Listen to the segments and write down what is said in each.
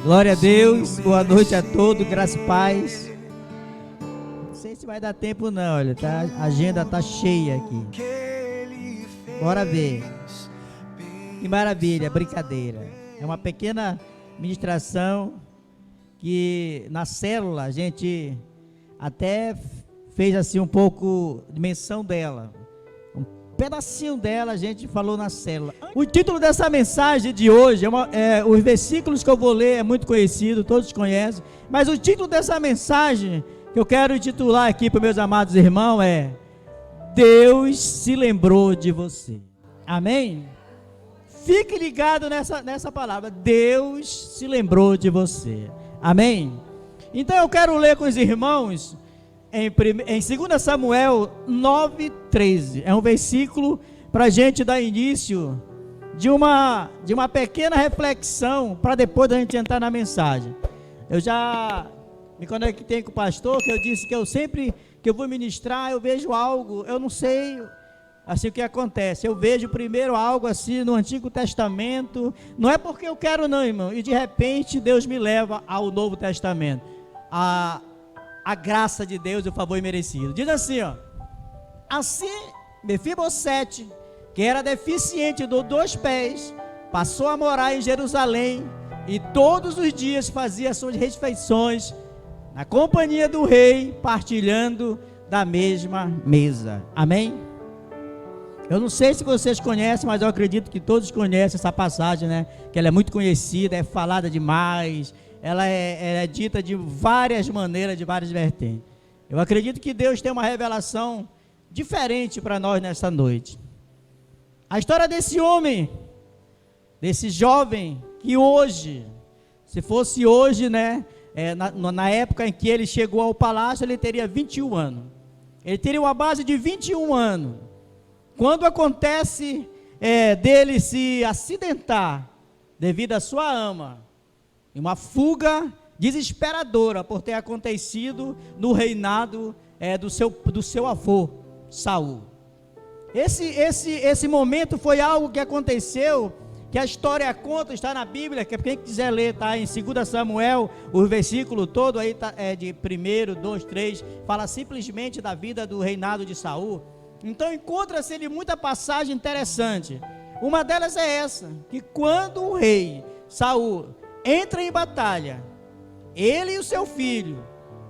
Glória a Deus, boa noite a todos, graça e paz. Não sei se vai dar tempo não, olha, tá, a agenda tá cheia aqui. Bora ver. Que maravilha, brincadeira. É uma pequena ministração que na célula a gente até fez assim um pouco de menção dela. Um pedacinho dela a gente falou na célula. O título dessa mensagem de hoje, os versículos que eu vou ler é muito conhecido, todos conhecem. Mas o título dessa mensagem que eu quero intitular aqui para meus amados irmãos é: Deus se lembrou de você. Amém? Fique ligado nessa palavra. Deus se lembrou de você. Amém? Então eu quero ler com os irmãos em 2 Samuel 9:13. É um versículo para a gente dar início de uma pequena reflexão para depois da gente entrar na mensagem. Eu já me conectei com o pastor, que eu disse que eu sempre que eu vou ministrar, eu vejo algo, eu não sei assim o que acontece, eu vejo primeiro algo assim no Antigo Testamento, não é porque eu quero não, irmão, e de repente Deus me leva ao Novo Testamento, a graça de Deus e o favor imerecido. Diz assim, ó: assim Mefibosete, que era deficiente dos 2 pés, passou a morar em Jerusalém, e todos os dias fazia suas refeições na companhia do rei, partilhando da mesma mesa. Amém? Eu não sei se vocês conhecem, mas eu acredito que todos conhecem essa passagem, né? Que ela é muito conhecida, é falada demais, ela é dita de várias maneiras, de várias vertentes. Eu acredito que Deus tem uma revelação diferente para nós nessa noite. A história desse homem, desse jovem, que hoje, se fosse hoje, né? Na época em que ele chegou ao palácio, ele teria 21 anos. Ele teria uma base de 21 anos. Quando acontece dele se acidentar devido à sua ama, uma fuga desesperadora por ter acontecido no reinado do seu avô, Saul. Esse momento foi algo que aconteceu, que a história conta, está na Bíblia, que quem quiser ler, está em 2 Samuel, o versículo todo aí de 1, 2, 3, fala simplesmente da vida do reinado de Saul. Então encontra-se ali muita passagem interessante. Uma delas é essa, que quando o rei Saul entra em batalha, ele e o seu filho,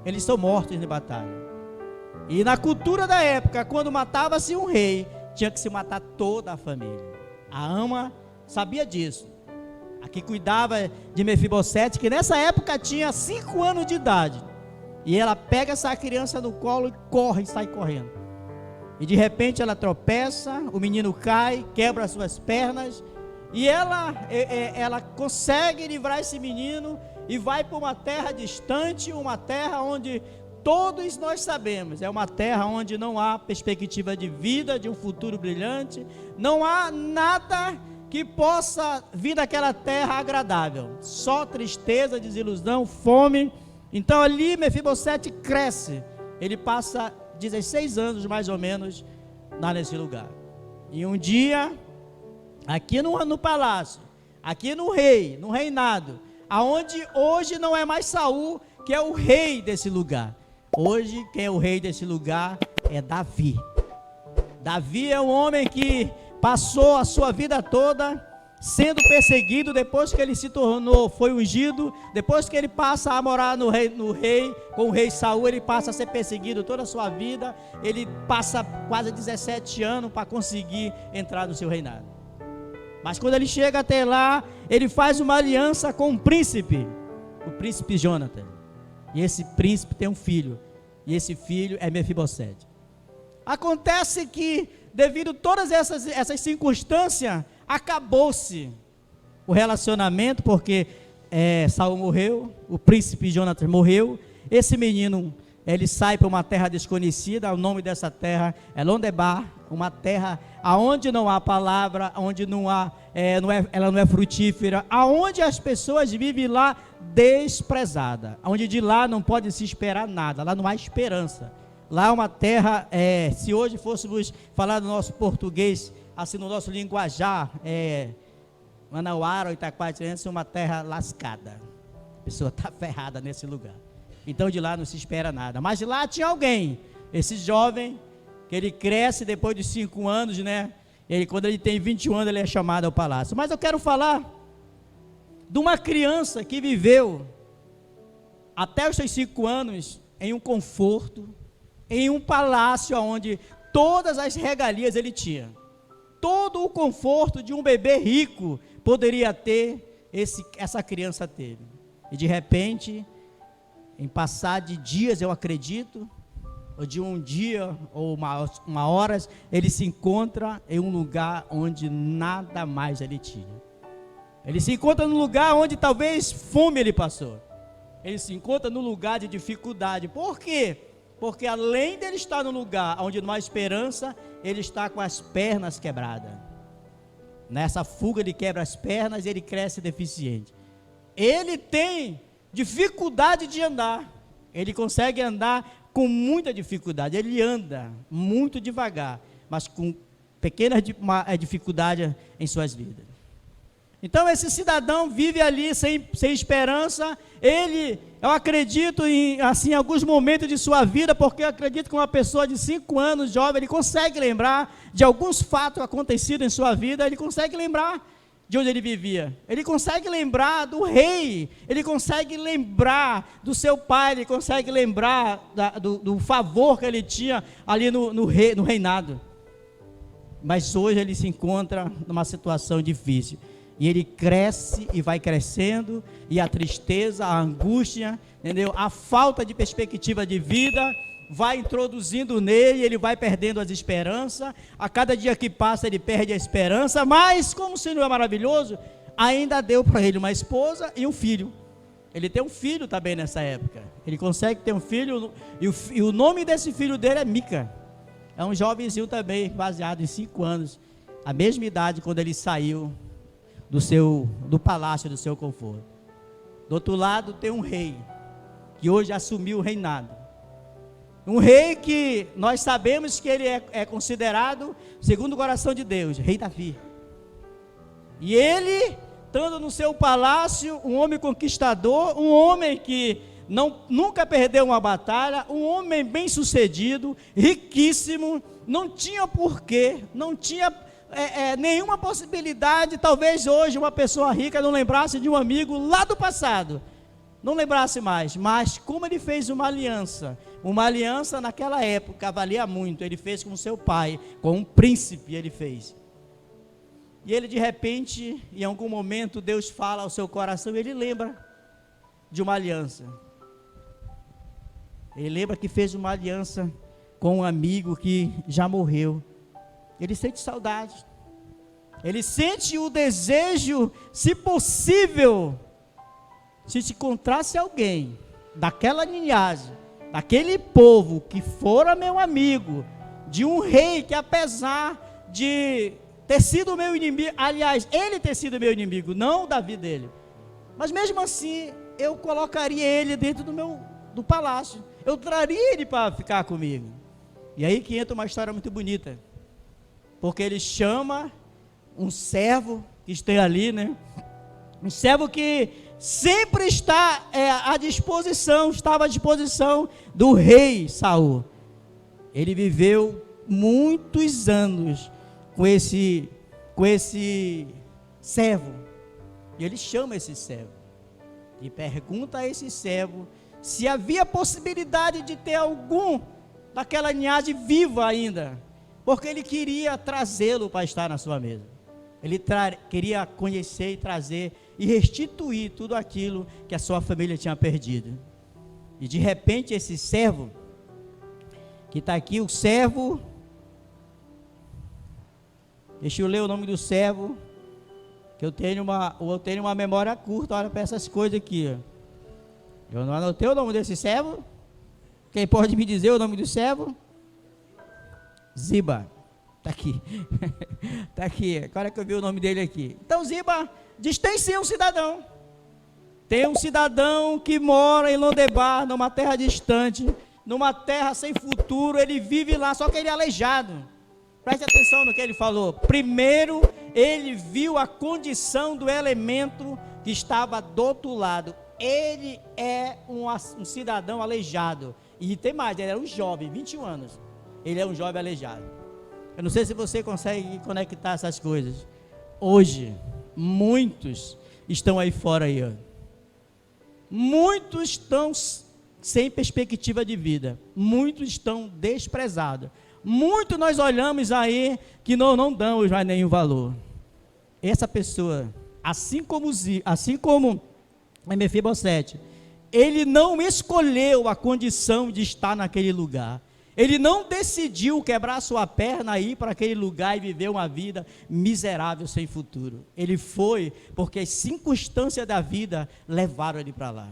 eles são mortos em batalha. E na cultura da época, quando matava-se um rei, tinha que se matar toda a família. A ama sabia disso. A que cuidava de Mefibosete, que nessa época tinha 5 anos de idade, e ela pega essa criança no colo e corre, sai correndo. E de repente ela tropeça, o menino cai, quebra as suas pernas, e ela consegue livrar esse menino e vai para uma terra distante, uma terra onde todos nós sabemos, é uma terra onde não há perspectiva de vida, de um futuro brilhante, não há nada que possa vir daquela terra agradável, só tristeza, desilusão, fome. Então ali Mefibosete cresce, ele passa 16 anos mais ou menos lá nesse lugar. E um dia, aqui no palácio, aqui no reinado, aonde hoje não é mais Saul, que é o rei desse lugar. Hoje quem é o rei desse lugar é Davi. Davi é um homem que passou a sua vida toda sendo perseguido. Depois que ele se tornou, foi ungido, depois que ele passa a morar com o rei Saul, ele passa a ser perseguido toda a sua vida. Ele passa quase 17 anos para conseguir entrar no seu reinado. Mas quando ele chega até lá, ele faz uma aliança com o príncipe Jonathan. E esse príncipe tem um filho, e esse filho é Mefibosete. Acontece que, devido a todas essas circunstâncias, acabou-se o relacionamento, porque Saul morreu, o príncipe Jonathan morreu, esse menino, ele sai para uma terra desconhecida, o nome dessa terra é Londebar, uma terra aonde não há palavra, onde ela não é frutífera, aonde as pessoas vivem lá desprezada, onde de lá não pode se esperar nada, lá não há esperança. Lá é uma terra, se hoje fôssemos falar do nosso português, assim no nosso linguajar, Manauara ou Itacoatirense, uma terra lascada. a pessoa está ferrada nesse lugar. Então de lá não se espera nada. Mas lá tinha alguém, esse jovem, que ele cresce depois de 5 anos, né? Quando ele tem 21 anos, ele é chamado ao palácio. Mas eu quero falar de uma criança que viveu até os seus 5 anos em um conforto, em um palácio onde todas as regalias ele tinha. Todo o conforto de um bebê rico poderia ter, essa criança teve. E de repente, em passar de dias, eu acredito, ou de um dia ou uma horas, ele se encontra em um lugar onde nada mais ele tinha. Ele se encontra num lugar onde talvez fome ele passou. Ele se encontra num lugar de dificuldade. Por quê? Porque além dele estar num lugar onde não há esperança, ele está com as pernas quebradas. Nessa fuga ele quebra as pernas e ele cresce deficiente. Ele tem dificuldade de andar. Ele consegue andar com muita dificuldade. Ele anda muito devagar, mas com pequenas dificuldades em suas vidas. Então esse cidadão vive ali sem esperança. Eu acredito em alguns momentos de sua vida, porque eu acredito que uma pessoa de 5 anos, jovem, ele consegue lembrar de alguns fatos acontecidos em sua vida. Ele consegue lembrar de onde ele vivia, ele consegue lembrar do rei, ele consegue lembrar do seu pai, ele consegue lembrar do favor que ele tinha ali no reinado. Mas hoje ele se encontra numa situação difícil. E ele cresce e vai crescendo, e a tristeza, a angústia, entendeu? A falta de perspectiva de vida vai introduzindo nele, ele vai perdendo as esperanças. A cada dia que passa ele perde a esperança, mas como o Senhor é maravilhoso, ainda deu para ele uma esposa e um filho. Ele tem um filho também nessa época. Ele consegue ter um filho, e o nome desse filho dele é Mica. É um jovenzinho também, baseado em 5 anos, a mesma idade quando ele saiu do palácio do seu conforto. Do outro lado tem um rei, que hoje assumiu o reinado. Um rei que nós sabemos que ele é considerado, segundo o coração de Deus, rei Davi. E ele, estando no seu palácio, um homem conquistador, um homem que nunca perdeu uma batalha, um homem bem sucedido, riquíssimo, não tinha porquê, não tinha nenhuma possibilidade. Talvez hoje uma pessoa rica não lembrasse de um amigo lá do passado, não lembrasse mais, mas como ele fez uma aliança naquela época valia muito. Ele fez com seu pai, com um príncipe ele fez, e ele de repente, em algum momento, Deus fala ao seu coração, ele lembra de uma aliança, ele lembra que fez uma aliança com um amigo que já morreu. Ele sente saudade, ele sente o desejo, se possível, se se encontrasse alguém daquela linhagem, daquele povo que fora meu amigo, de um rei que, apesar de ter sido meu inimigo, aliás, ele ter sido meu inimigo, não Davi dele, mas mesmo assim, eu colocaria ele dentro do palácio, eu traria ele para ficar comigo. E aí que entra uma história muito bonita, porque ele chama um servo que está ali, né? Um servo que sempre está estava à disposição do rei Saul. Ele viveu muitos anos com esse servo, e ele chama esse servo e pergunta a esse servo se havia possibilidade de ter algum daquela linhagem viva ainda, porque ele queria trazê-lo para estar na sua mesa. Ele queria conhecer e trazer e restituir tudo aquilo que a sua família tinha perdido. E de repente esse servo, que está aqui, o servo, deixa eu ler o nome do servo, que eu tenho uma memória curta, olha para essas coisas aqui. Eu não anotei o nome desse servo. Quem pode me dizer o nome do servo? Ziba, está aqui, está aqui, agora que eu vi o nome dele aqui. Então Ziba diz, tem sim um cidadão, tem um cidadão que mora em Lodebar, numa terra distante, numa terra sem futuro, ele vive lá, só que ele é aleijado. Preste atenção no que ele falou. Primeiro, ele viu a condição do elemento que estava do outro lado. ele é um cidadão aleijado. E tem mais, ele era um jovem, 21 anos. Ele é um jovem aleijado. Eu não sei se você consegue conectar essas coisas. Hoje, muitos estão aí fora aí, ó. Muitos estão sem perspectiva de vida. Muitos estão desprezados. Muitos nós olhamos aí que não damos mais nenhum valor. Essa pessoa, assim como Mefibosete, ele não escolheu a condição de estar naquele lugar. Ele não decidiu quebrar sua perna e ir para aquele lugar e viver uma vida miserável sem futuro. Ele foi porque as circunstâncias da vida levaram ele para lá.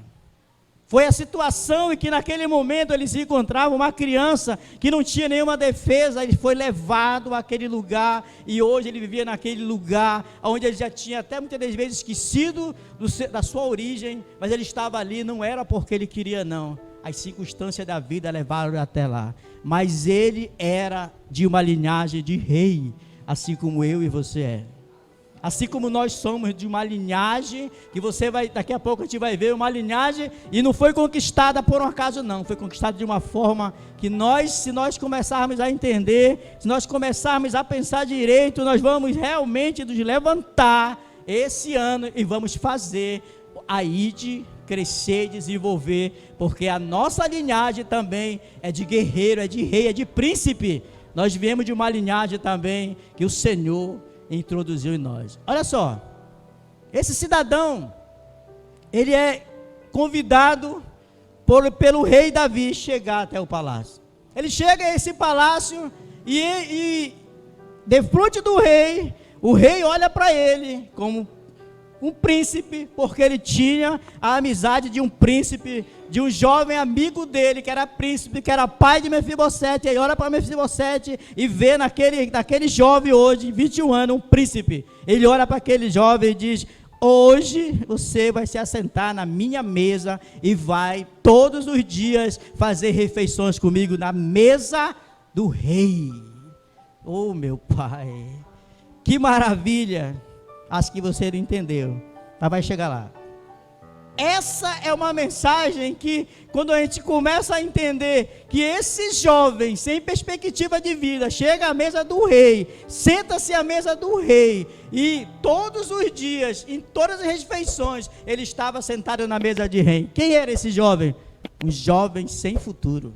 Foi a situação em que naquele momento ele se encontrava, uma criança que não tinha nenhuma defesa, ele foi levado àquele lugar, e hoje ele vivia naquele lugar, onde ele já tinha até muitas das vezes esquecido da sua origem, mas ele estava ali, não era porque ele queria não, as circunstâncias da vida levaram ele até lá, mas ele era de uma linhagem de rei, assim como eu e você é. Assim como nós somos de uma linhagem, que você vai, daqui a pouco a gente vai ver, uma linhagem, e não foi conquistada por um acaso não, foi conquistada de uma forma que se nós começarmos a entender, se nós começarmos a pensar direito, nós vamos realmente nos levantar esse ano e vamos fazer a ID crescer e desenvolver, porque a nossa linhagem também é de guerreiro, é de rei, é de príncipe. Nós viemos de uma linhagem também que o Senhor introduziu em nós. Olha só, esse cidadão, ele é convidado pelo rei Davi chegar até o palácio. Ele chega a esse palácio e de frente do rei, o rei olha para ele como um príncipe, porque ele tinha a amizade de um príncipe, de um jovem amigo dele, que era príncipe, que era pai de Mefibosete. Ele olha para Mefibosete e vê naquele jovem hoje, 21 anos, um príncipe. Ele olha para aquele jovem e diz: hoje você vai se assentar na minha mesa e vai todos os dias fazer refeições comigo na mesa do rei. Oh, meu pai, que maravilha! Acho que você não entendeu, mas vai chegar lá. Essa é uma mensagem que, quando a gente começa a entender que esse jovem, sem perspectiva de vida, chega à mesa do rei, senta-se à mesa do rei, e todos os dias, em todas as refeições, ele estava sentado na mesa de rei. Quem era esse jovem? Um jovem sem futuro.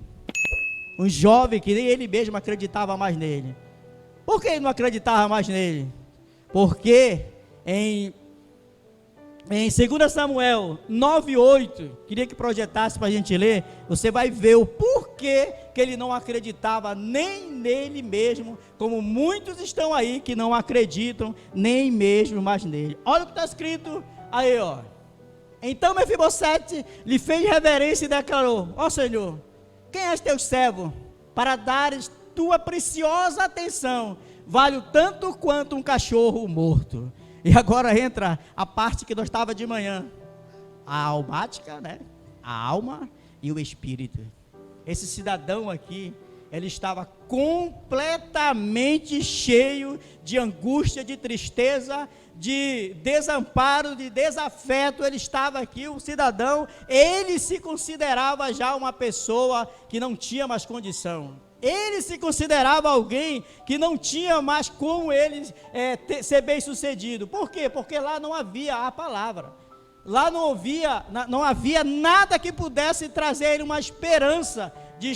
Um jovem que nem ele mesmo acreditava mais nele. Por que ele não acreditava mais nele? Porque em 2 Samuel 9:8, queria que projetasse para a gente ler, você vai ver o porquê que ele não acreditava nem nele mesmo, como muitos estão aí que não acreditam nem mesmo mais nele. Olha o que está escrito aí, ó. Então Mefibosete lhe fez reverência e declarou: ó Senhor, quem és teu servo para dares tua preciosa atenção? Vale tanto quanto um cachorro morto. E agora entra a parte que nós estava de manhã, a almática, né? A alma e o espírito. Esse cidadão aqui, ele estava completamente cheio de angústia, de tristeza, de desamparo, de desafeto. Ele estava aqui, o cidadão, ele se considerava já uma pessoa que não tinha mais condição. Ele se considerava alguém que não tinha mais como ele ser bem sucedido. Por quê? Porque lá não havia a palavra. Lá não havia nada que pudesse trazer uma esperança de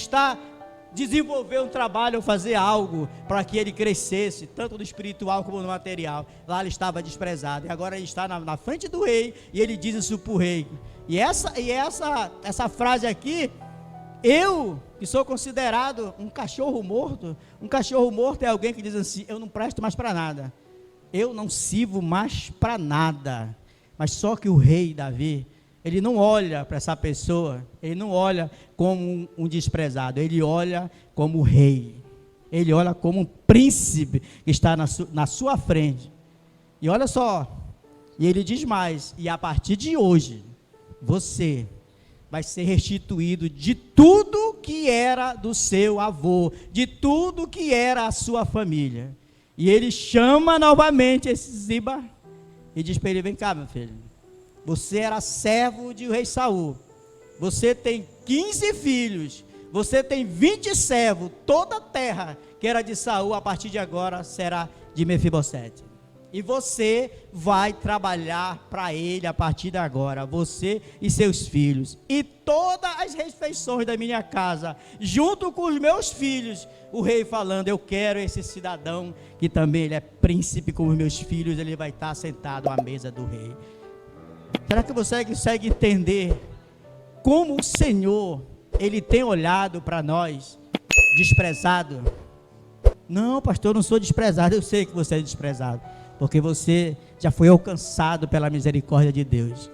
desenvolver um trabalho ou fazer algo para que ele crescesse, tanto no espiritual como no material. Lá ele estava desprezado. E agora ele está na frente do rei e ele diz isso para o rei. E essa frase aqui, eu, que sou considerado um cachorro morto é alguém que diz assim: eu não presto mais para nada, eu não sirvo mais para nada. Mas só que o rei Davi, ele não olha para essa pessoa, ele não olha como um desprezado, ele olha como rei, ele olha como um príncipe que está na sua frente. E olha só, e ele diz mais: e a partir de hoje, você vai ser restituído de tudo que era do seu avô, de tudo que era a sua família. E ele chama novamente esse Ziba e diz para ele: vem cá, meu filho, Você era servo de rei Saul. Você tem 15 filhos. Você tem 20 servos. Toda a terra que era de Saul, a partir de agora, será de Mefibosete. E você vai trabalhar para ele a partir de agora, você e seus filhos. E todas as refeições da minha casa, junto com os meus filhos, o rei falando, eu quero esse cidadão, que também ele é príncipe como os meus filhos, ele vai estar sentado à mesa do rei. Será que você consegue entender como o Senhor, ele tem olhado para nós, desprezado? Não, pastor, eu não sou desprezado, eu sei que você é desprezado, porque você já foi alcançado pela misericórdia de Deus.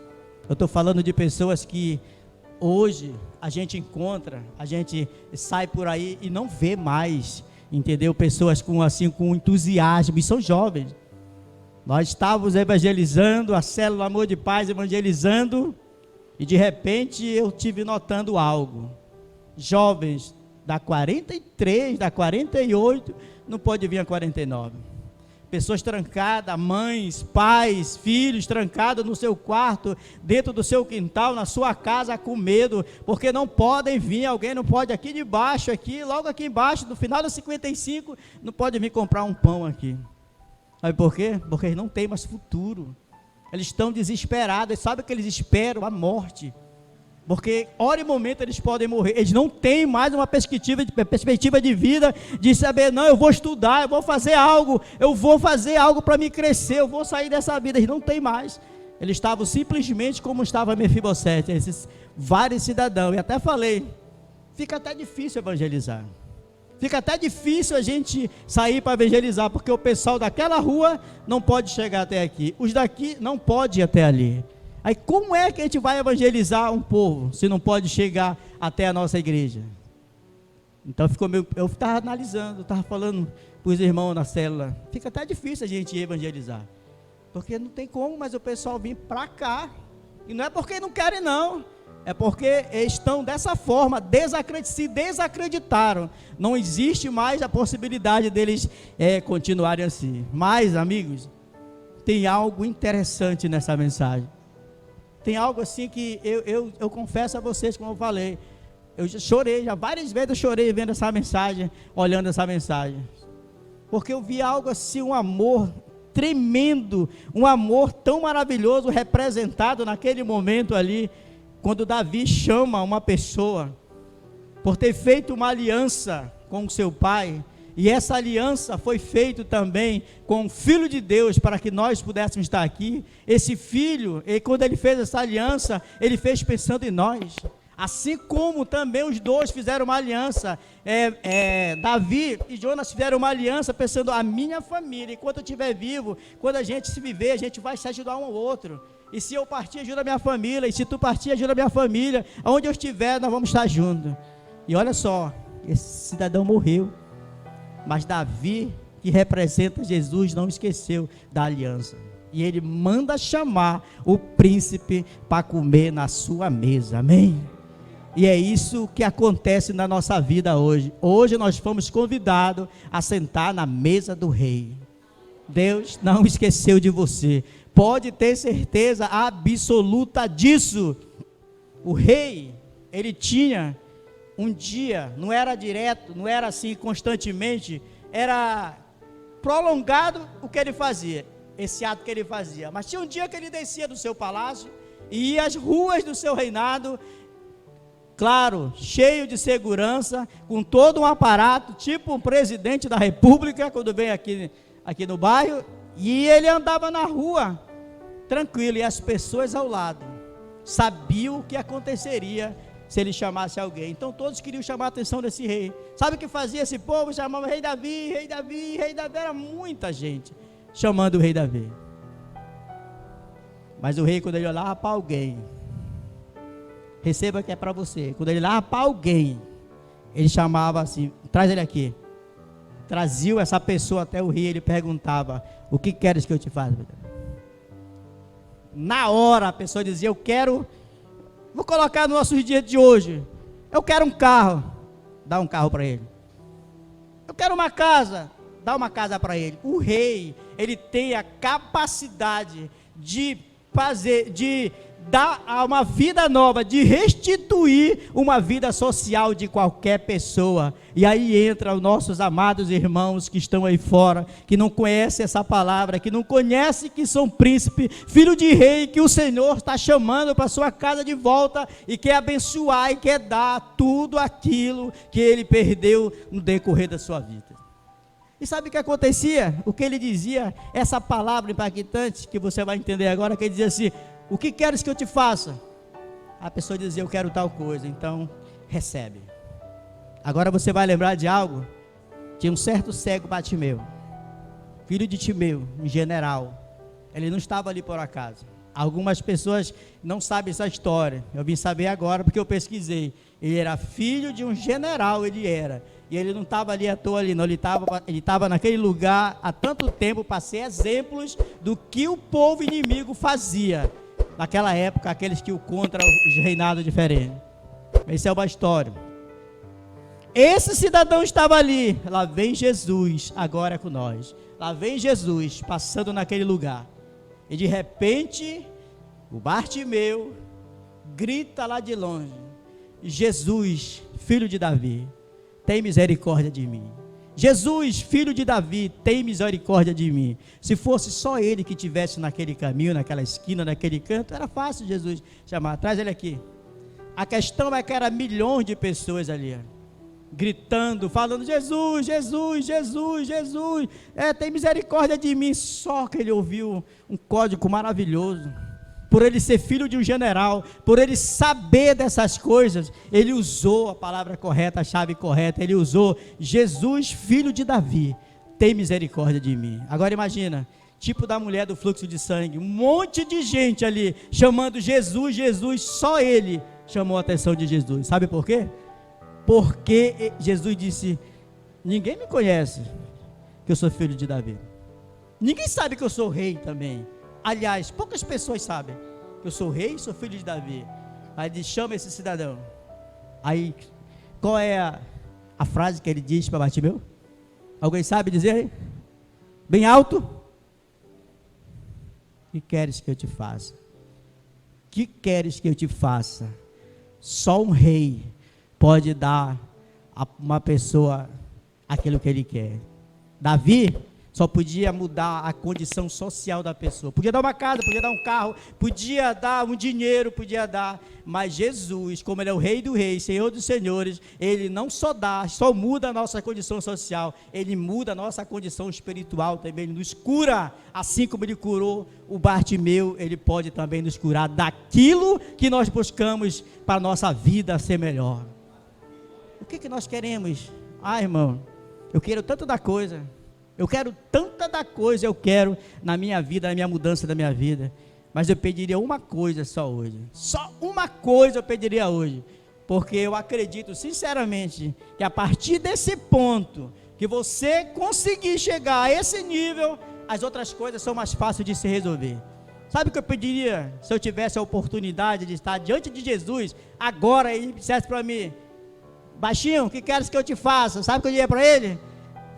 Eu estou falando de pessoas que hoje a gente encontra, a gente sai por aí e não vê mais, entendeu? Pessoas com entusiasmo, e são jovens. Nós estávamos evangelizando, a célula Amor de Paz evangelizando, e de repente eu tive notando algo. Jovens da 43, da 48, não pode vir a 49. Pessoas trancadas, mães, pais, filhos trancados no seu quarto, dentro do seu quintal, na sua casa, com medo, porque não podem vir, alguém não pode aqui debaixo, aqui, logo aqui embaixo, no final dos 55, não pode vir comprar um pão aqui. Sabe por quê? Porque eles não têm mais futuro. Eles estão desesperados, sabe que eles esperam a morte. Porque, hora e momento, eles podem morrer. Eles não têm mais uma perspectiva de vida, de saber, não, eu vou estudar, eu vou fazer algo para me crescer, eu vou sair dessa vida. Eles não têm mais. Eles estavam simplesmente como estava Mefibosete, esses vários cidadãos. E até falei, fica até difícil evangelizar. Fica até difícil a gente sair para evangelizar, porque o pessoal daquela rua não pode chegar até aqui. Os daqui não podem ir até ali. Aí como é que a gente vai evangelizar um povo, se não pode chegar até a nossa igreja? Então eu estava analisando, estava falando para os irmãos na célula, fica até difícil a gente evangelizar, porque não tem como, mas o pessoal vir para cá, e não é porque não querem não, é porque estão dessa forma, se desacreditaram, não existe mais a possibilidade deles continuarem assim. Mas amigos, tem algo interessante nessa mensagem. Tem algo assim que eu confesso a vocês, como eu falei, eu já chorei, várias vezes eu chorei vendo essa mensagem, olhando essa mensagem, porque eu vi algo assim, um amor tremendo, um amor tão maravilhoso representado naquele momento ali, quando Davi chama uma pessoa, por ter feito uma aliança com o seu pai, e essa aliança foi feita também com o Filho de Deus, para que nós pudéssemos estar aqui. Esse Filho, quando ele fez essa aliança, ele fez pensando em nós, assim como também os dois fizeram uma aliança, Davi e Jonas fizeram uma aliança pensando, a minha família, enquanto eu estiver vivo, quando a gente se viver, a gente vai se ajudar um ao outro, e se eu partir, ajuda a minha família, e se tu partir, ajuda a minha família, aonde eu estiver, nós vamos estar juntos. E olha só, esse cidadão morreu, mas Davi, que representa Jesus, não esqueceu da aliança, e ele manda chamar o príncipe para comer na sua mesa, amém? E é isso que acontece na nossa vida hoje. Hoje nós fomos convidados a sentar na mesa do rei. Deus não esqueceu de você, pode ter certeza absoluta disso. O rei, ele tinha um dia, não era direto, não era assim constantemente, era prolongado o que ele fazia, esse ato que ele fazia, mas tinha um dia que ele descia do seu palácio e ia às ruas do seu reinado, claro, cheio de segurança, com todo um aparato, tipo um presidente da república, quando vem aqui no bairro, e ele andava na rua, tranquilo, e as pessoas ao lado, sabiam o que aconteceria, se ele chamasse alguém. Então todos queriam chamar a atenção desse rei. Sabe o que fazia esse povo? Chamava rei Davi, rei Davi, rei Davi. Era muita gente chamando o rei Davi. Mas o rei, quando ele olhava para alguém, receba que é para você, quando ele olhava para alguém, ele chamava assim, traz ele aqui. Trazia essa pessoa até o rei, ele perguntava, o que queres que eu te faça? Na hora a pessoa dizia, eu quero, vou colocar no nosso dia de hoje, eu quero um carro, dá um carro para ele. Eu quero uma casa, dá uma casa para ele. O rei, ele tem a capacidade de dar uma vida nova, de restituir uma vida social de qualquer pessoa. E aí entra os nossos amados irmãos que estão aí fora, que não conhecem essa palavra, que não conhecem que são príncipe, filho de rei, que o Senhor está chamando para sua casa de volta, e quer abençoar, e quer dar tudo aquilo que ele perdeu no decorrer da sua vida. E sabe o que acontecia? O que ele dizia, essa palavra impactante, que você vai entender agora, que ele dizia assim: o que queres que eu te faça? A pessoa dizia: eu quero tal coisa. Então, recebe. Agora você vai lembrar de algo. Tinha um certo cego Bartimeu, filho de Timeu, um general. Ele não estava ali por acaso. Algumas pessoas não sabem essa história. Eu vim saber agora porque eu pesquisei. Ele era filho de um general, ele era. E ele não estava ali à toa ali, não. Ele estava naquele lugar há tanto tempo para ser exemplos do que o povo inimigo fazia. Naquela época, aqueles que o contra os reinados diferentes. Esse é uma história. Esse cidadão estava ali. Lá vem Jesus, agora é com nós. Lá vem Jesus, passando naquele lugar. E de repente, o Bartimeu grita lá de longe: Jesus, filho de Davi, tem misericórdia de mim. Jesus, filho de Davi, tem misericórdia de mim. Se fosse só ele que estivesse naquele caminho, naquela esquina, naquele canto, era fácil Jesus chamar. Traz ele aqui. A questão é que era milhões de pessoas ali, gritando, falando: Jesus, Jesus, Jesus, Jesus, tem misericórdia de mim. Só que ele ouviu um código maravilhoso. Por ele ser filho de um general, por ele saber dessas coisas, ele usou a palavra correta, a chave correta. Ele usou: Jesus, filho de Davi, tem misericórdia de mim. Agora imagina, tipo da mulher do fluxo de sangue, um monte de gente ali, chamando Jesus, Jesus. Só ele chamou a atenção de Jesus. Sabe por quê? Porque Jesus disse: ninguém me conhece que eu sou filho de Davi. Ninguém sabe que eu sou rei também. Aliás, poucas pessoas sabem que eu sou rei e sou filho de Davi. Aí ele chama esse cidadão. Aí, qual é a frase que ele diz para Bartimeu? Alguém sabe dizer? Bem alto. O que queres que eu te faça? O que queres que eu te faça? Só um rei pode dar a uma pessoa aquilo que ele quer. Davi só podia mudar a condição social da pessoa. Podia dar uma casa, podia dar um carro, podia dar um dinheiro, podia dar. Mas Jesus, como ele é o rei do rei, senhor dos senhores, ele não só dá, só muda a nossa condição social, ele muda a nossa condição espiritual também. Ele nos cura, assim como ele curou o Bartimeu, ele pode também nos curar daquilo que nós buscamos para a nossa vida ser melhor. O que nós queremos? Irmão, eu quero tanto da coisa. Eu quero tanta da coisa, eu quero na minha vida, na minha mudança da minha vida. Mas eu pediria uma coisa só hoje. Só uma coisa eu pediria hoje. Porque eu acredito sinceramente que a partir desse ponto, que você conseguir chegar a esse nível, as outras coisas são mais fáceis de se resolver. Sabe o que eu pediria se eu tivesse a oportunidade de estar diante de Jesus agora e ele dissesse para mim: baixinho, o que queres que eu te faça? Sabe o que eu diria para ele?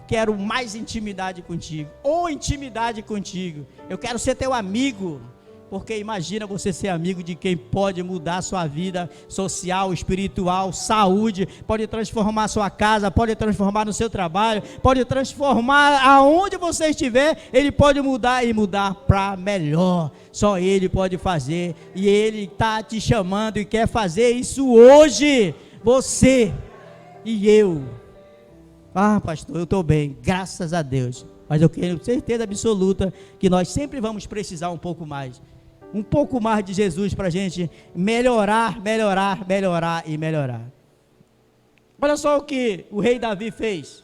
Quero mais intimidade contigo, ou intimidade contigo. Eu quero ser teu amigo, porque imagina você ser amigo de quem pode mudar a sua vida social, espiritual, saúde, pode transformar a sua casa, pode transformar no seu trabalho, pode transformar aonde você estiver. Ele pode mudar e mudar para melhor. Só ele pode fazer, e ele está te chamando e quer fazer isso hoje. Você e eu. Pastor, eu estou bem, graças a Deus. Mas eu tenho certeza absoluta que nós sempre vamos precisar um pouco mais de Jesus para a gente melhorar e melhorar. Olha só o que o rei Davi fez: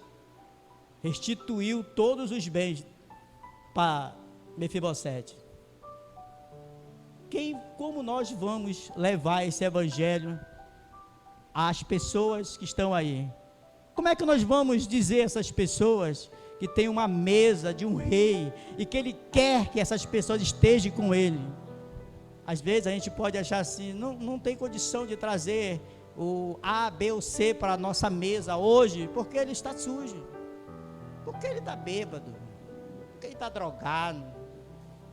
restituiu todos os bens para Mefibosete. Como nós vamos levar esse evangelho às pessoas que estão aí? Como é que nós vamos dizer a essas pessoas que tem uma mesa de um rei e que ele quer que essas pessoas estejam com ele? Às vezes a gente pode achar assim: não tem condição de trazer o A, B ou C para a nossa mesa hoje, porque ele está sujo, porque ele está bêbado, porque ele está drogado,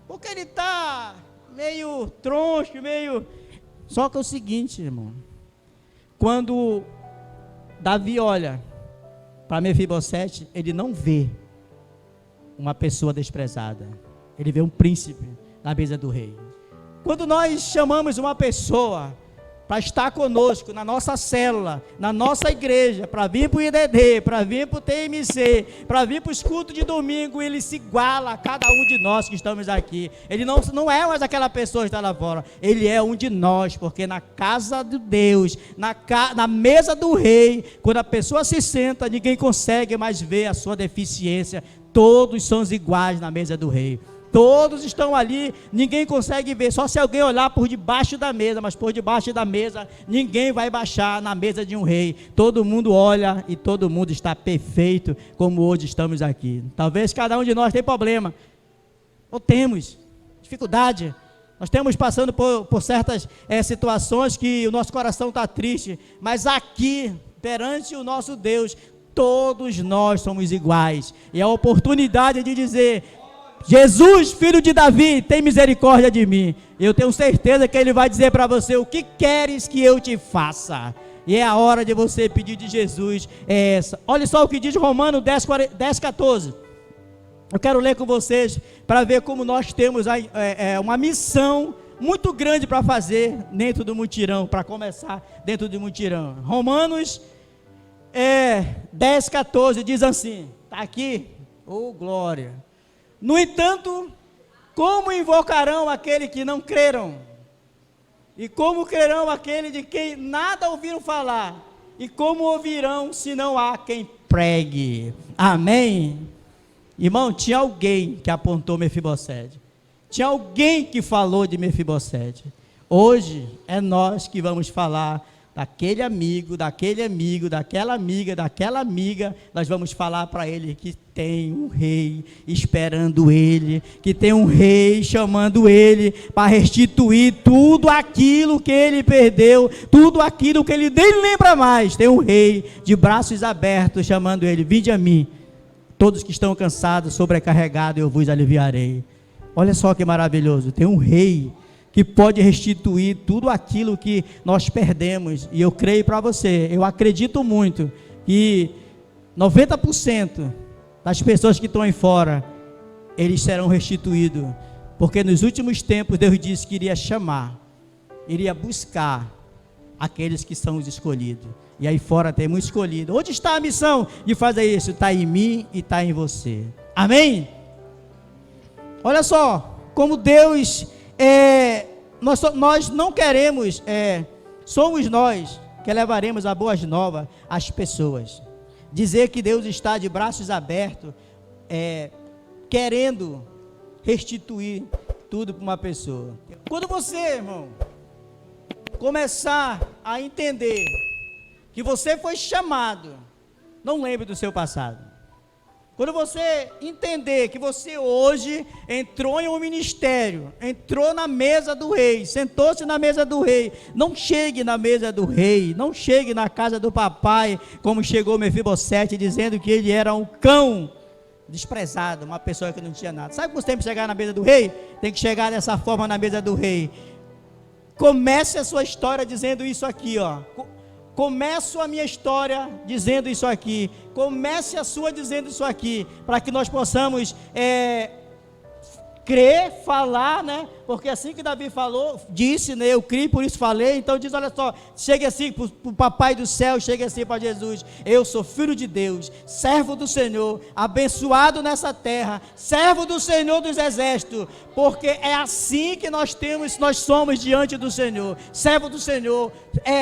porque ele está meio troncho, meio... Só que é o seguinte, irmão, quando Davi olha para Mefibosete, ele não vê uma pessoa desprezada, ele vê um príncipe na mesa do rei. Quando nós chamamos uma pessoa para estar conosco na nossa célula, na nossa igreja, para vir para o IDD, para vir para o TMC, para vir para os cultos de domingo, ele se iguala a cada um de nós que estamos aqui. Ele não é mais aquela pessoa que está lá fora, ele é um de nós, porque na casa de Deus, na mesa do rei, quando a pessoa se senta, ninguém consegue mais ver a sua deficiência, todos são iguais na mesa do rei. Todos estão ali, ninguém consegue ver, só se alguém olhar por debaixo da mesa, mas por debaixo da mesa, ninguém vai baixar na mesa de um rei. Todo mundo olha e todo mundo está perfeito, como hoje estamos aqui. Talvez cada um de nós tenha problema, ou temos dificuldade, nós estamos passando por certas situações que o nosso coração está triste, mas aqui, perante o nosso Deus, todos nós somos iguais, e a oportunidade de dizer: Jesus, filho de Davi, tem misericórdia de mim. Eu tenho certeza que ele vai dizer para você: o que queres que eu te faça? E é a hora de você pedir de Jesus, é essa. Olha só o que diz Romanos 10:14. Eu quero ler com vocês para ver como nós temos uma missão muito grande para fazer dentro do mutirão, para começar dentro do mutirão. Romanos 10:14 diz assim, está aqui, oh glória. No entanto, como invocarão aquele que não creram? E como crerão aquele de quem nada ouviram falar? E como ouvirão se não há quem pregue? Amém? Irmão, tinha alguém que apontou Mefibosete. Tinha alguém que falou de Mefibosete. Hoje é nós que vamos falar daquele amigo, daquela amiga, nós vamos falar para ele que tem um rei esperando ele, que tem um rei chamando ele para restituir tudo aquilo que ele perdeu, tudo aquilo que ele nem lembra mais. Tem um rei de braços abertos chamando ele: vinde a mim, todos que estão cansados, sobrecarregados, eu vos aliviarei. Olha só que maravilhoso, tem um rei que pode restituir tudo aquilo que nós perdemos, e eu creio para você, eu acredito muito, que 90% das pessoas que estão aí fora, eles serão restituídos, porque nos últimos tempos Deus disse que iria chamar, iria buscar aqueles que são os escolhidos, e aí fora temos escolhido. Onde está a missão de fazer isso? Está em mim e está em você, amém? Olha só, como Deus nós não queremos, somos nós que levaremos a boas novas às pessoas. Dizer que Deus está de braços abertos, querendo restituir tudo para uma pessoa. Quando você, irmão, começar a entender que você foi chamado, não lembre do seu passado. Quando você entender que você hoje entrou em um ministério, entrou na mesa do rei, sentou-se na mesa do rei, não chegue na mesa do rei, não chegue na casa do papai, como chegou Mefibosete, dizendo que ele era um cão desprezado, uma pessoa que não tinha nada. Sabe como você tem que chegar na mesa do rei? Tem que chegar dessa forma na mesa do rei. Comece a sua história dizendo isso aqui, ó. Começo a minha história dizendo isso aqui, comece a sua dizendo isso aqui, para que nós possamos crer, falar, né? Porque assim que Davi falou, disse, né? Eu criei, por isso falei. Então diz, olha só, chegue assim para o papai do céu, chegue assim para Jesus: eu sou filho de Deus, servo do Senhor, abençoado nessa terra, servo do Senhor dos exércitos, porque é assim que nós somos diante do Senhor, servo do Senhor,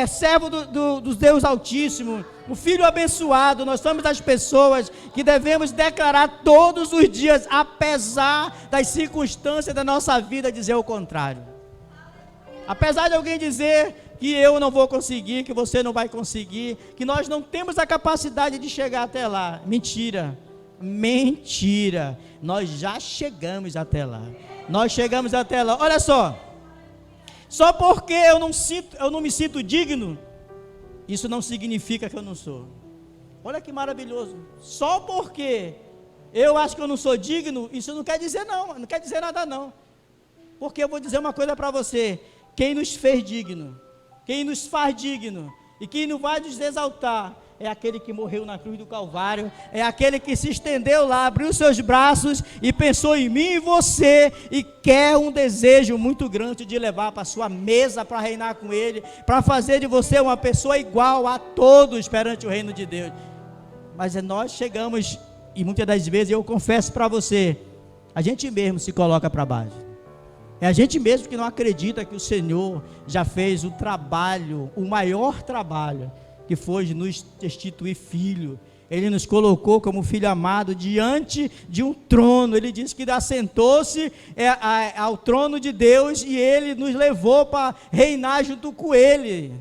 servo do Deus Altíssimo, o filho abençoado. Nós somos as pessoas que devemos declarar todos os dias, apesar das circunstâncias da nossa vida, dizer o contrário. Apesar de alguém dizer que eu não vou conseguir, que você não vai conseguir, que nós não temos a capacidade de chegar até lá. Mentira, mentira, nós já chegamos até lá. Nós chegamos até lá. Olha só porque eu não me sinto digno, isso não significa que eu não sou. Olha que maravilhoso. Só porque eu acho que eu não sou digno, isso não quer dizer não quer dizer nada não. Porque eu vou dizer uma coisa para você: quem nos fez digno, quem nos faz digno e quem não vai nos exaltar é aquele que morreu na cruz do Calvário, é aquele que se estendeu lá, abriu seus braços e pensou em mim e você, e quer um desejo muito grande de levar para a sua mesa para reinar com ele, para fazer de você uma pessoa igual a todos perante o reino de Deus. Mas nós chegamos, e muitas das vezes eu confesso para você, a gente mesmo se coloca para baixo. É a gente mesmo que não acredita que o Senhor já fez o trabalho, o maior trabalho, que foi de nos destituir filho. Ele nos colocou como filho amado diante de um trono. Ele disse que assentou-se ao trono de Deus e ele nos levou para reinar junto com ele.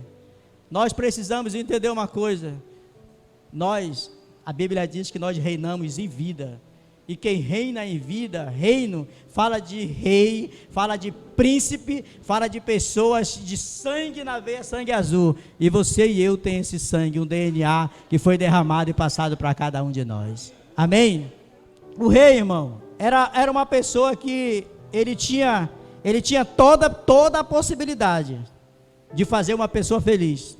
Nós precisamos entender uma coisa: a Bíblia diz que nós reinamos em vida. E quem reina em vida, reino, fala de rei, fala de príncipe, fala de pessoas de sangue na veia, sangue azul. E você e eu tem esse sangue, um DNA que foi derramado e passado para cada um de nós. Amém? O rei, irmão, era uma pessoa que ele tinha toda a possibilidade de fazer uma pessoa feliz.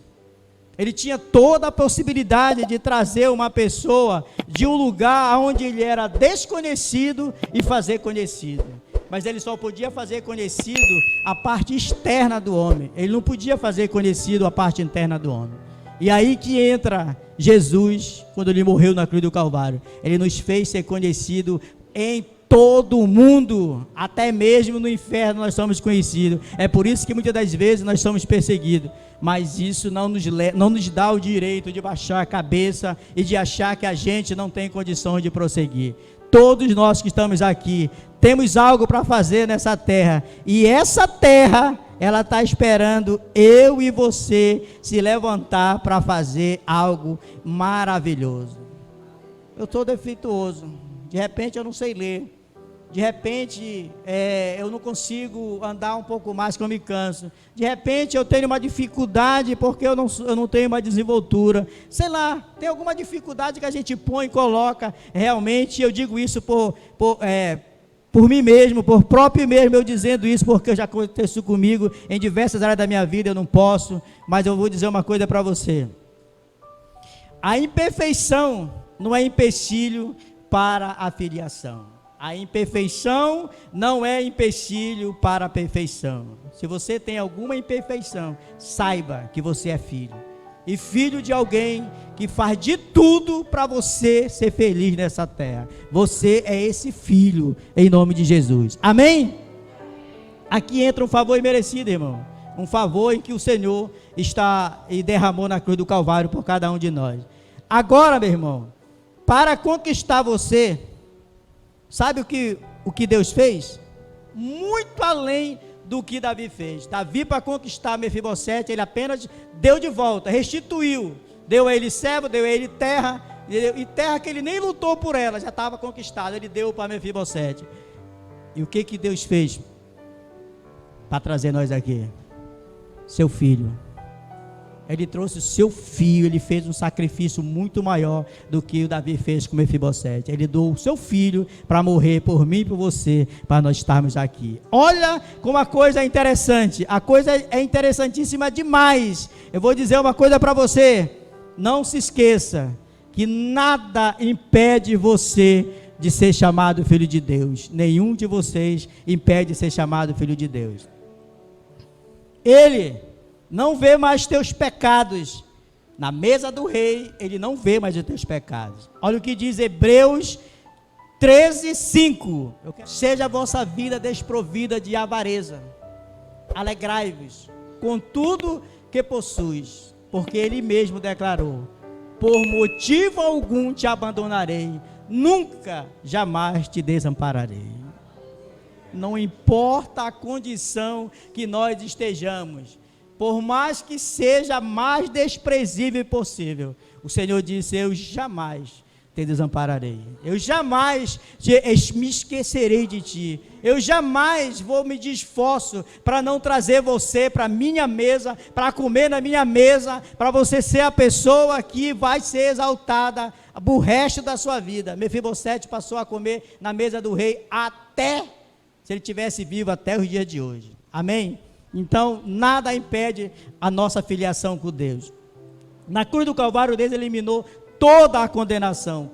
Ele tinha toda a possibilidade de trazer uma pessoa de um lugar onde ele era desconhecido e fazer conhecido. Mas ele só podia fazer conhecido a parte externa do homem. Ele não podia fazer conhecido a parte interna do homem. E aí que entra Jesus, quando ele morreu na cruz do Calvário. Ele nos fez ser conhecido em todo o mundo, até mesmo no inferno nós somos conhecidos. É por isso que muitas das vezes nós somos perseguidos. Mas isso não nos dá o direito de baixar a cabeça e de achar que a gente não tem condições de prosseguir. Todos nós que estamos aqui temos algo para fazer nessa terra, e essa terra, ela está esperando eu e você se levantar para fazer algo maravilhoso. Eu estou defeituoso, de repente eu não sei ler, de repente eu não consigo andar um pouco mais, que eu me canso, de repente eu tenho uma dificuldade porque eu não tenho uma desenvoltura, sei lá, tem alguma dificuldade que a gente põe e coloca. Realmente eu digo isso por mim mesmo, por próprio mesmo, eu dizendo isso porque já aconteceu comigo em diversas áreas da minha vida. Eu não posso, mas eu vou dizer uma coisa para você: a imperfeição não é empecilho para a filiação. A imperfeição não é empecilho para a perfeição. Se você tem alguma imperfeição, saiba que você é filho. E filho de alguém que faz de tudo para você ser feliz nessa terra. Você é esse filho, em nome de Jesus. Amém? Aqui entra um favor imerecido, irmão. Um favor em que o Senhor está e derramou na cruz do Calvário por cada um de nós. Agora, meu irmão, para conquistar você, sabe o que Deus fez? Muito além do que Davi fez. Davi, para conquistar Mefibosete, ele apenas deu de volta, restituiu, deu a ele servo, deu a ele terra, e terra que ele nem lutou por ela, já estava conquistada, ele deu para Mefibosete. E o que Deus fez para trazer nós aqui? Seu filho. Ele trouxe o seu filho, ele fez um sacrifício muito maior do que o Davi fez com Mefibosete. Ele doou o seu filho para morrer por mim e por você, para nós estarmos aqui. Olha como a coisa é interessante, a coisa é interessantíssima demais. Eu vou dizer uma coisa para você: não se esqueça que nada impede você de ser chamado filho de Deus. Nenhum de vocês impede de ser chamado filho de Deus. Ele não vê mais teus pecados. Na mesa do rei, ele não vê mais os teus pecados. Olha o que diz Hebreus 13:5. Seja a vossa vida desprovida de avareza. Alegrai-vos com tudo que possuis, porque ele mesmo declarou: por motivo algum te abandonarei, nunca, jamais te desampararei. Não importa a condição que nós estejamos, por mais que seja a mais desprezível possível, o Senhor disse: eu jamais te desampararei, eu jamais me esquecerei de ti, eu jamais vou me esforço para não trazer você para a minha mesa, para comer na minha mesa, para você ser a pessoa que vai ser exaltada o resto da sua vida. Mefibosete passou a comer na mesa do rei até se ele tivesse vivo até os dias de hoje. Amém? Então, nada impede a nossa filiação com Deus. Na cruz do Calvário, Deus eliminou toda a condenação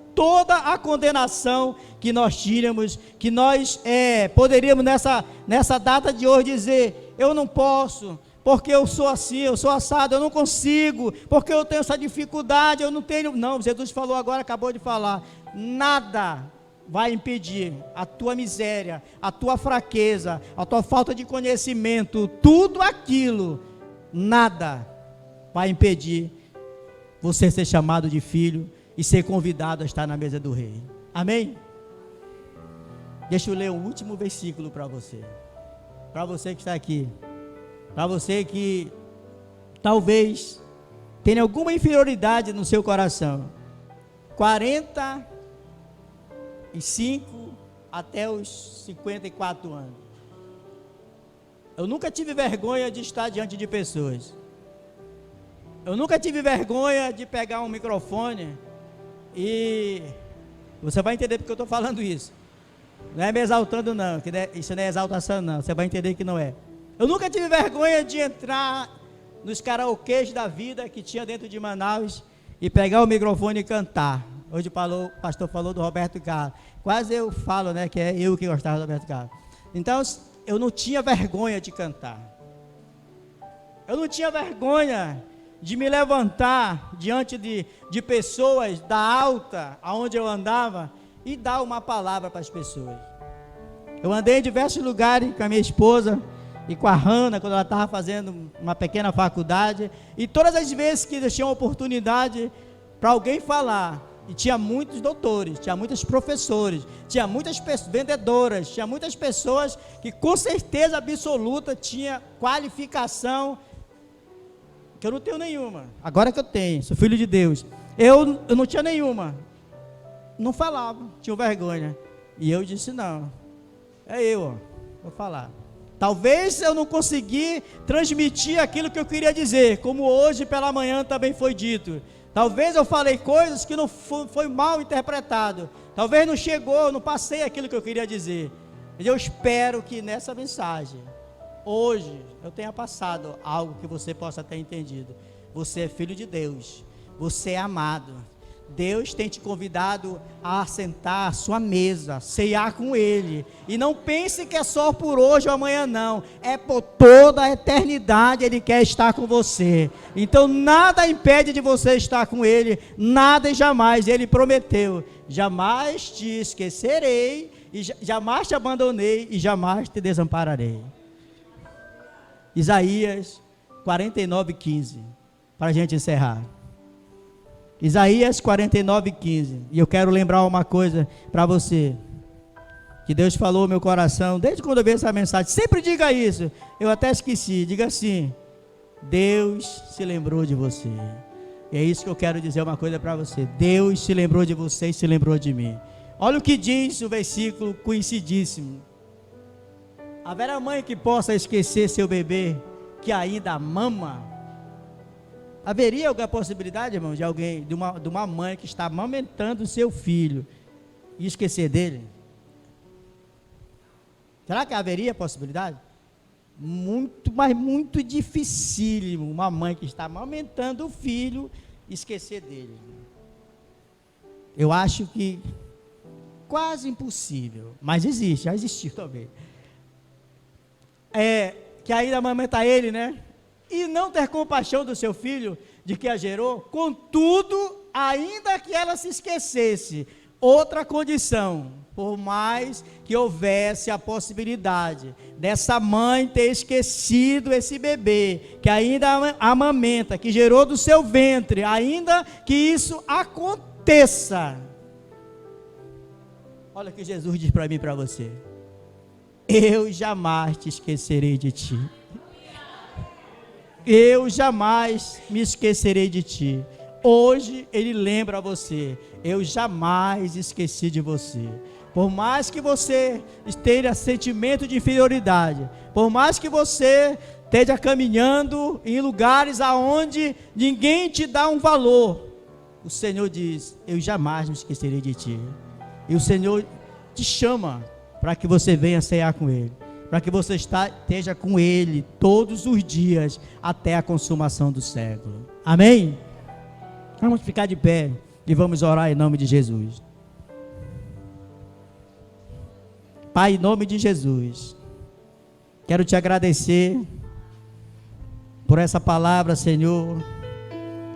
que nós tínhamos, que nós poderíamos nessa data de hoje dizer: eu não posso, porque eu sou assim, eu sou assado, eu não consigo, porque eu tenho essa dificuldade, eu não tenho. Não, Jesus falou agora, acabou de falar: nada vai impedir a tua miséria, a tua fraqueza, a tua falta de conhecimento, tudo aquilo, nada vai impedir você ser chamado de filho e ser convidado a estar na mesa do rei. Amém? Deixa eu ler o último versículo para você que está aqui, para você que talvez tenha alguma inferioridade no seu coração. 45 até os 54 anos. Eu nunca tive vergonha de estar diante de pessoas. Eu nunca tive vergonha de pegar um microfone e você vai entender porque eu estou falando isso. Não é me exaltando não, isso não é exaltação não, você vai entender que não é. Eu nunca tive vergonha de entrar nos karaokês da vida que tinha dentro de Manaus e pegar o microfone e cantar. Hoje o pastor falou do Roberto Carlos. Quase eu falo, né, que é eu que gostava do Roberto Carlos. Então, eu não tinha vergonha de cantar. Eu não tinha vergonha de me levantar diante de pessoas da alta, aonde eu andava, e dar uma palavra para as pessoas. Eu andei em diversos lugares com a minha esposa e com a Hanna, quando ela estava fazendo uma pequena faculdade, e todas as vezes que eu tinha uma oportunidade para alguém falar, e tinha muitos doutores, tinha muitos professores, tinha muitas vendedoras, tinha muitas pessoas que com certeza absoluta tinha qualificação, que eu não tenho nenhuma, agora que eu tenho, sou filho de Deus, eu não tinha nenhuma, não falava, tinha vergonha, e eu disse não, vou falar. Talvez eu não consegui transmitir aquilo que eu queria dizer, como hoje pela manhã também foi dito. Talvez eu falei coisas que não foi mal interpretado. Talvez não chegou, não passei aquilo que eu queria dizer. Mas eu espero que nessa mensagem, hoje, eu tenha passado algo que você possa ter entendido. Você é filho de Deus. Você é amado. Deus tem te convidado a sentar à sua mesa, ceiar com Ele, e não pense que é só por hoje ou amanhã não, é por toda a eternidade Ele quer estar com você, então nada impede de você estar com Ele, nada e jamais, Ele prometeu, jamais te esquecerei, e jamais te abandonei, e jamais te desampararei. Isaías 49:15, para a gente encerrar. Isaías 49:15, e eu quero lembrar uma coisa para você, que Deus falou no meu coração, desde quando eu vi essa mensagem, sempre diga isso, eu até esqueci, diga assim: Deus se lembrou de você, e é isso que eu quero dizer uma coisa para você, Deus se lembrou de você e se lembrou de mim. Olha o que diz o versículo conhecidíssimo: haverá mãe que possa esquecer seu bebê, que ainda mama? Haveria alguma possibilidade, irmão, de alguém, de uma mãe que está amamentando o seu filho e esquecer dele? Será que haveria possibilidade? Muito, mas muito dificílimo uma mãe que está amamentando o filho esquecer dele. Eu acho que quase impossível, mas existe, já existiu também. Que ainda amamenta ele, né? E não ter compaixão do seu filho, de que a gerou, contudo, ainda que ela se esquecesse, outra condição, por mais que houvesse a possibilidade dessa mãe ter esquecido esse bebê, que ainda amamenta, que gerou do seu ventre, ainda que isso aconteça, olha o que Jesus diz para mim e para você: eu jamais te esquecerei de ti. Eu jamais me esquecerei de ti. Hoje Ele lembra a você: eu jamais esqueci de você. Por mais que você tenha sentimento de inferioridade, por mais que você esteja caminhando em lugares aonde ninguém te dá um valor, o Senhor diz: eu jamais me esquecerei de ti. E o Senhor te chama para que você venha cear com Ele, para que você esteja com Ele todos os dias até a consumação do século. Amém? Vamos ficar de pé e vamos orar em nome de Jesus. Pai, em nome de Jesus, quero te agradecer por essa palavra, Senhor.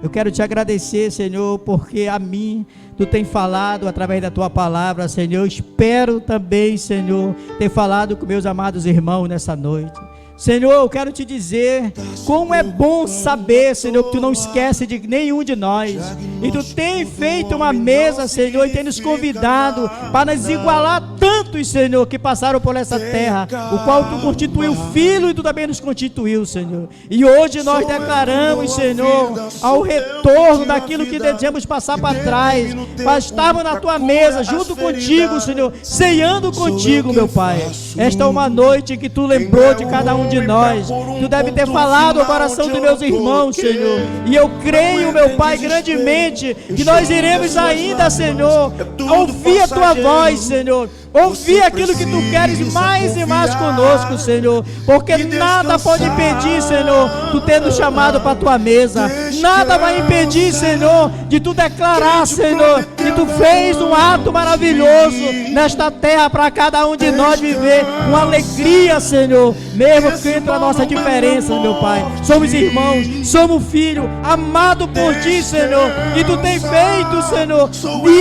Eu quero te agradecer, Senhor, porque a mim Tu tem falado através da Tua palavra, Senhor. Eu espero também, Senhor, ter falado com meus amados irmãos nessa noite. Senhor, eu quero te dizer como é bom saber, Senhor, que Tu não esquece de nenhum de nós, e Tu tem feito uma mesa, Senhor, e tem nos convidado para nos igualar tantos, Senhor, que passaram por essa terra, o qual Tu constituiu filho e Tu também nos constituiu, Senhor. E hoje nós declaramos, Senhor, ao retorno daquilo que desejamos passar para trás, para estarmos na Tua mesa, junto contigo, Senhor, ceando contigo, meu Pai. Esta é uma noite que Tu lembrou de cada um de nós. Tu deve ter falado ao coração dos meus irmãos, Senhor, e eu creio, meu Pai, grandemente, que nós iremos ainda, Senhor, ouvir a Tua voz, Senhor, ouvir aquilo que Tu queres mais e mais conosco, Senhor, porque nada pode impedir, Senhor, Tu ter nos chamado para a Tua mesa. Nada vai impedir, Senhor, de Tu declarar, Senhor, que Tu fez um ato maravilhoso nesta terra para cada um de nós viver com alegria, Senhor, mesmo que entre a nossa diferença, meu Pai. Somos irmãos, somos filhos, amados por Ti, Senhor, e Tu tem feito, Senhor,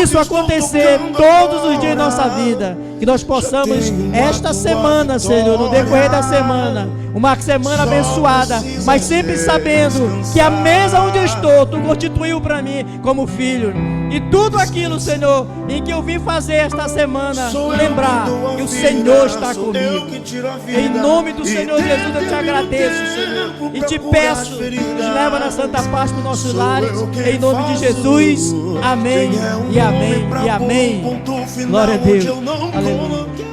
isso acontecer todos os dias de nossa vida. Que nós possamos, esta semana, Senhor, no decorrer da semana, uma semana abençoada, mas sempre sabendo que a mesa onde eu estou, Tu constituiu para mim como filho. E tudo aquilo, Senhor, em que eu vim fazer esta semana, lembrar que o Senhor está comigo. Em nome do Senhor Jesus, eu te agradeço, Senhor, e te peço, nos leva na santa paz para os nossos lares, em nome de Jesus. Amém, e amém, e amém. Glória a Deus. Aleluia.